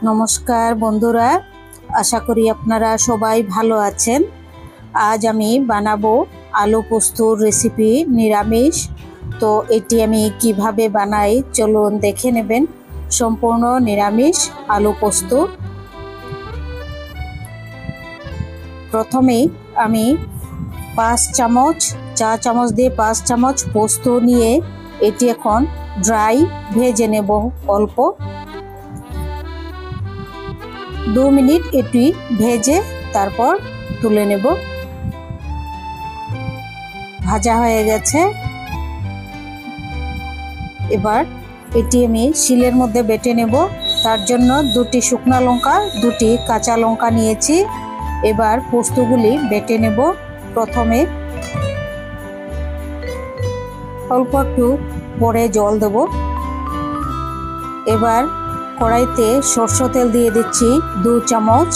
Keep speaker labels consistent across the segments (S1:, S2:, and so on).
S1: নমস্কার বন্ধুরা, আশা করি আপনারা সবাই ভালো আছেন। আজ আমি বানাবো আলু পোস্তর রেসিপি, নিরামিষ। তো এটি আমি কিভাবে বানাই চলুন দেখে নেবেন। সম্পূর্ণ নিরামিষ আলু পোস্ত। প্রথমে আমি 5 চামচ, চা চামচ দিয়ে 5 চামচ পোস্ত নিয়ে এটি এখন ড্রাই ভেজে নেব অল্প। 2 মিনিট এটি ভেজে তারপর তুলে নেব। ভাজা হয়ে গেছে। এবার এটি আমি শিলের মধ্যে বেটে নেব। তার জন্য 2টি শুকনো লঙ্কা, 2টি কাঁচা লঙ্কা নিয়েছি। এবার পোস্তগুলি বেটে নেব। প্রথমে অল্প একটু পরে জল দেব। এবার কড়াইতে সরষের তেল দিয়ে দিচ্ছি 2 চামচ।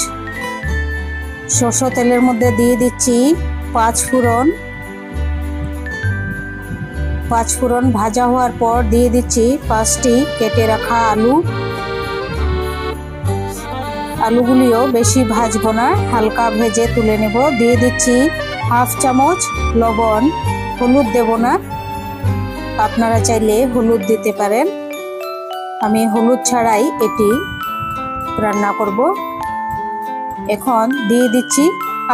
S1: সরষের তেলের মধ্যে দিয়ে দিচ্ছি 5 ফোড়ন। 5 ফোড়ন ভাজা হওয়ার পর দিয়ে দিচ্ছি 5টি কেটে রাখা আলু। আলুগুলিও বেশি ভাজবো না, হালকা ভেজে তুলে নেব। দিয়ে দিচ্ছি 1/2 চামচ লবণ। হলুদ দেব না, আপনারা চাইলে হলুদ দিতে পারেন। আমি হলুদ ছাড়াই এটি রান্না করব। এখন দিয়ে দিচ্ছি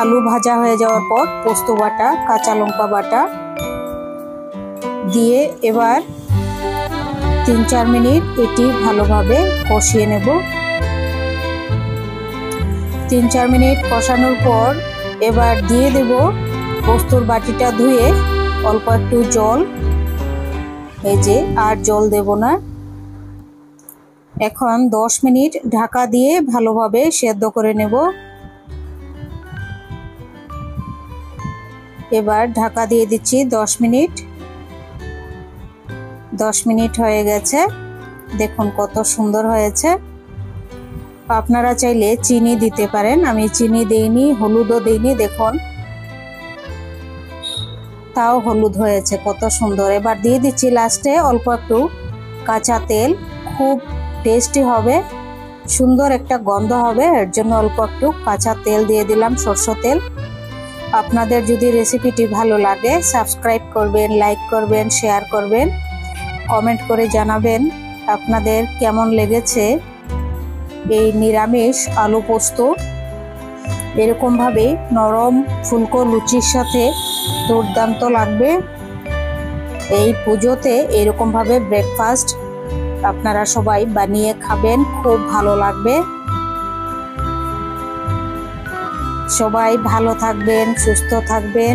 S1: আলু ভাজা হয়ে যাওয়ার পর পোস্ত বাটা, কাঁচা লঙ্কা বাটা দিয়ে এবার 3-4 মিনিট এটি ভালোভাবে কষিয়ে নেব। 3-4 মিনিট কষানোর পর এবার দিয়ে দেব পোস্তর বাটিটা ধুয়ে অল্প একটু জল। এই যে, আর জল দেব না। এখন 10 মিনিট ঢাকা দিয়ে ভালোভাবে সেদ্ধ করে নেব। এবার ঢাকা দিয়ে দিচ্ছি 10 মিনিট। 10 মিনিট হয়ে গেছে। দেখুন কত সুন্দর হয়েছে। আপনারা চাইলে চিনি দিতে পারেন, আমি চিনি দেইনি, হলুদও দেইনি। দেখুন তাও হলুদ হয়েছে, কত সুন্দর। এবার দিয়ে দিচ্ছি লাস্টে অল্প একটু কাঁচা তেল। খুব টেস্টি হবে, সুন্দর একটা গন্ধ হবে, এর জন্য অল্প একটু কাঁচা তেল দিয়ে দিলাম, সরষের তেল। আপনাদের যদি রেসিপিটি ভালো লাগে সাবস্ক্রাইব করবেন, লাইক করবেন, শেয়ার করবেন, কমেন্ট করে জানাবেন আপনাদের কেমন লেগেছে এই নিরামিষ আলু পোস্ত। এরকমভাবে নরম ফুলকো লুচির সাথে দুর্দান্ত লাগবে। এই পুজোতে এরকমভাবে ব্রেকফাস্ট আপনারা সবাই বানিয়ে খাবেন, খুব ভালো লাগবে। সবাই ভালো থাকবেন, সুস্থ থাকবেন।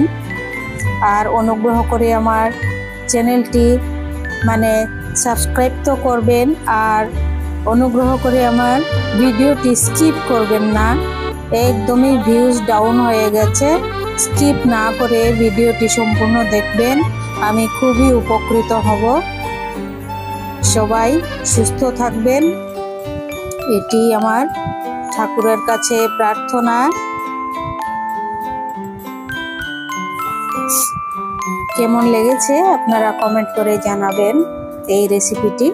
S1: আর অনুগ্রহ করে আমার চ্যানেলটি সাবস্ক্রাইব তো করবেন, আর অনুগ্রহ করে আমার ভিডিওটি স্কিপ করবেন না। একদমই ভিউজ ডাউন হয়ে গেছে। স্কিপ না করে ভিডিওটি সম্পূর্ণ দেখবেন, আমি খুবই উপকৃত হব। সবাই সুস্থ থাকবেন, এটি আমার ঠাকুরের কাছে প্রার্থনা। কেমন লেগেছে আপনারা কমেন্ট করে জানাবেন এই রেসিপিটি।